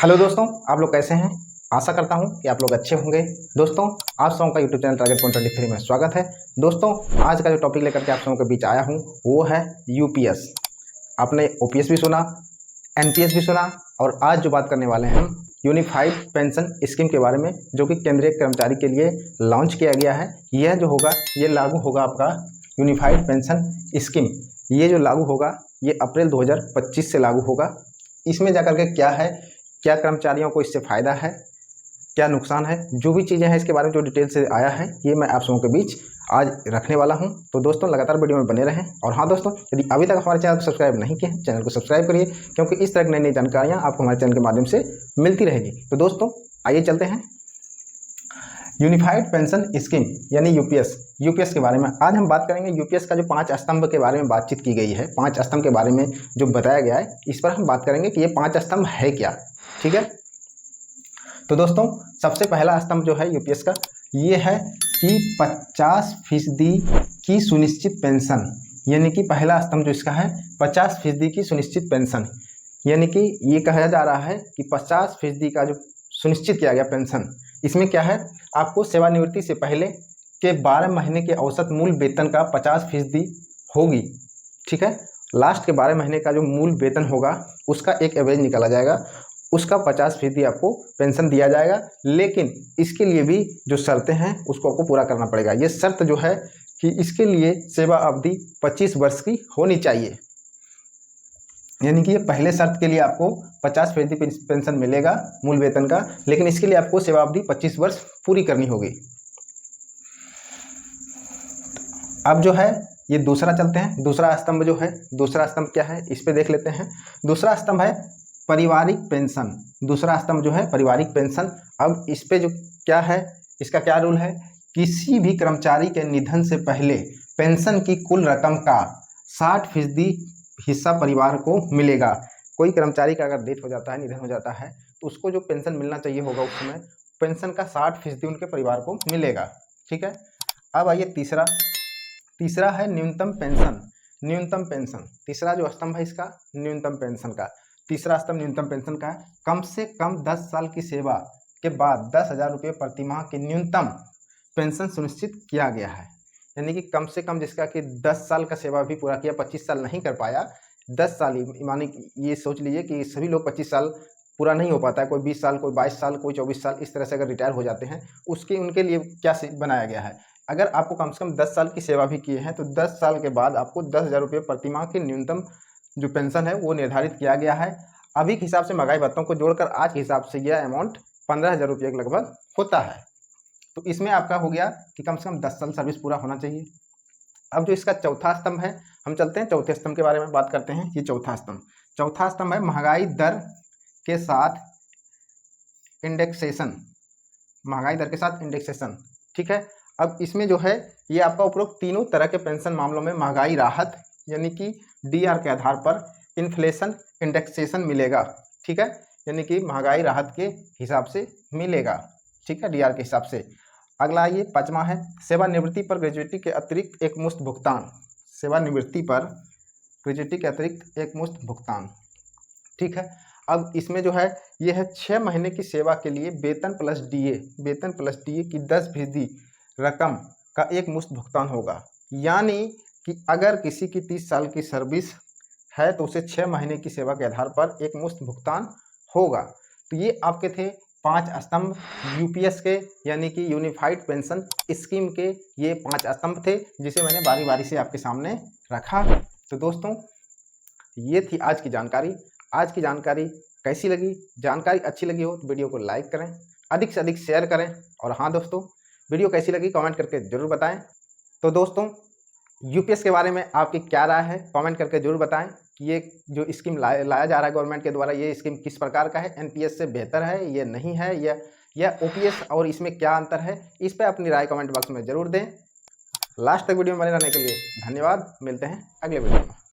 Hello दोस्तों, आप लोग कैसे हैं। आशा करता हूं कि आप लोग अच्छे होंगे। दोस्तों, आप सबों का यूट्यूब चैनल टारगेट पॉइंट 23 में स्वागत है। दोस्तों, आज का जो टॉपिक लेकर के आप सबों के बीच आया हूं वो है यूपीएस। आपने ओपीएस भी सुना, एनपीएस भी सुना, और आज जो बात करने वाले हैं हम यूनिफाइड पेंशन स्कीम के बारे में, जो कि केंद्रीय कर्मचारी के लिए लॉन्च किया गया है। यह जो होगा ये लागू होगा आपका यूनिफाइड पेंशन स्कीम। ये जो लागू होगा ये अप्रैल 2025 से लागू होगा। इसमें जाकर के क्या है, क्या कर्मचारियों को इससे फ़ायदा है, क्या नुकसान है, जो भी चीज़ें हैं इसके बारे में जो डिटेल से आया है ये मैं आप सबों के बीच आज रखने वाला हूं। तो दोस्तों, लगातार वीडियो में बने रहें। और हाँ दोस्तों, यदि अभी तक हमारे चैनल को सब्सक्राइब नहीं किए हैं, चैनल को सब्सक्राइब करिए, क्योंकि इस तरह की नई नई जानकारियाँ आपको हमारे चैनल के माध्यम से मिलती रहेगी। तो दोस्तों, आइए चलते हैं यूनिफाइड पेंशन स्कीम यानी यूपीएस। यूपीएस के बारे में आज हम बात करेंगे। यूपीएस का जो 5 स्तंभ के बारे में बातचीत की गई है, 5 स्तंभ के बारे में जो बताया गया है, इस पर हम बात करेंगे कि ये 5 स्तंभ है क्या। ठीक है, तो दोस्तों, सबसे पहला स्तंभ जो है यूपीएस का ये है कि 50% की सुनिश्चित पेंशन, यानी कि पहला स्तंभ जो इसका है 50% की सुनिश्चित पेंशन, यानी कि ये कहा जा रहा है कि 50% का जो सुनिश्चित किया गया पेंशन, इसमें क्या है, आपको सेवानिवृत्ति से पहले के 12 महीने के औसत मूल वेतन का 50% होगी। ठीक है, लास्ट के 12 महीने का जो मूल वेतन होगा उसका एक एवरेज निकाला जाएगा, उसका 50% आपको पेंशन दिया जाएगा। लेकिन इसके लिए भी जो शर्तें हैं उसको आपको पूरा करना पड़ेगा। ये शर्त जो है कि इसके लिए सेवा अवधि 25 वर्ष की होनी चाहिए, यानी कि ये पहले शर्त के लिए आपको 50% पेंशन मिलेगा मूल वेतन का, लेकिन इसके लिए आपको सेवा अवधि 25 वर्ष पूरी करनी होगी। अब जो है ये दूसरा चलते हैं। दूसरा स्तंभ जो है, दूसरा स्तंभ क्या है इस पे देख लेते हैं। दूसरा स्तंभ है पारिवारिक पेंशन। दूसरा स्तंभ जो है पारिवारिक पेंशन। अब इस पे जो क्या है, इसका क्या रूल है, किसी भी कर्मचारी के निधन से पहले पेंशन की कुल रकम का 60% हिस्सा परिवार को मिलेगा। कोई कर्मचारी का अगर डेथ हो जाता है, निधन हो जाता है, तो उसको जो पेंशन मिलना चाहिए होगा उस समय पेंशन का 60% उनके परिवार को मिलेगा। ठीक है, अब आइए तीसरा है न्यूनतम पेंशन। न्यूनतम पेंशन तीसरा जो स्तंभ है इसका न्यूनतम पेंशन का। तीसरा स्तंभ न्यूनतम पेंशन का है। कम से कम 10 साल की सेवा के बाद 10,000 रुपये प्रति माह की न्यूनतम पेंशन सुनिश्चित किया गया है। यानी कि कम से कम जिसका कि 10 साल का सेवा भी पूरा किया, 25 साल नहीं कर पाया, 10 साल ही मानी, ये सोच लीजिए कि सभी लोग 25 साल पूरा नहीं हो पाता है, कोई 20 साल, कोई 22 साल, कोई 24 साल, इस तरह से अगर रिटायर हो जाते हैं, उनके लिए क्या बनाया गया है, अगर आपको कम से कम 10 साल की सेवा भी किए हैं तो 10 साल के बाद आपको 10,000 रुपये प्रति माह की न्यूनतम जो पेंशन है वो निर्धारित किया गया है। अभी के हिसाब से महंगाई भत्तों को जोड़कर आज के हिसाब से यह अमाउंट 15,000 रुपये के लगभग होता है। तो इसमें आपका हो गया कि कम से कम 10 साल सर्विस पूरा होना चाहिए। अब जो इसका चौथा स्तंभ है, हम चलते हैं चौथे स्तंभ के बारे में बात करते हैं। ये चौथा स्तंभ है महंगाई दर के साथ इंडेक्सेशन। महंगाई दर के साथ इंडेक्सेशन। ठीक है, अब इसमें जो है ये आपका उपरोक्त तीनों तरह के पेंशन मामलों में महंगाई राहत यानी कि डीआर के आधार पर इन्फ्लेशन इंडेक्सेशन मिलेगा। ठीक है, यानी कि महंगाई राहत के हिसाब से मिलेगा। ठीक है, डीआर के हिसाब से। अगला ये 5वां है सेवानिवृत्ति पर ग्रेजुएटी के अतिरिक्त एक मुश्त भुगतान। सेवानिवृत्ति पर ग्रेजुएटी के अतिरिक्त एक मुश्त भुगतान। ठीक है, अब इसमें जो है ये है 6 महीने की सेवा के लिए वेतन प्लस डीए की 10% रकम का एक मुश्त भुगतान होगा। यानी कि अगर किसी की 30 साल की सर्विस है तो उसे 6 महीने की सेवा के आधार पर एक मुश्त भुगतान होगा। तो ये आपके थे 5 स्तंभ यूपीएस के, यानी कि यूनिफाइड पेंशन स्कीम के। ये 5 स्तंभ थे जिसे मैंने बारी बारी से आपके सामने रखा। तो दोस्तों, ये थी आज की जानकारी। आज की जानकारी कैसी लगी? जानकारी अच्छी लगी हो तो वीडियो को लाइक करें, अधिक से अधिक शेयर करें, और हाँ दोस्तों, वीडियो कैसी लगी कमेंट करके जरूर बताएं। तो दोस्तों, यूपीएस के बारे में आपकी क्या राय है कमेंट करके जरूर बताएं कि ये जो स्कीम लाया जा रहा है गवर्नमेंट के द्वारा, ये स्कीम किस प्रकार का है, एनपीएस से बेहतर है, ये नहीं है, या ओपीएस, और इसमें क्या अंतर है, इस पर अपनी राय कमेंट बॉक्स में जरूर दें। लास्ट तक वीडियो में बने रहने के लिए धन्यवाद। मिलते हैं अगले वीडियो में।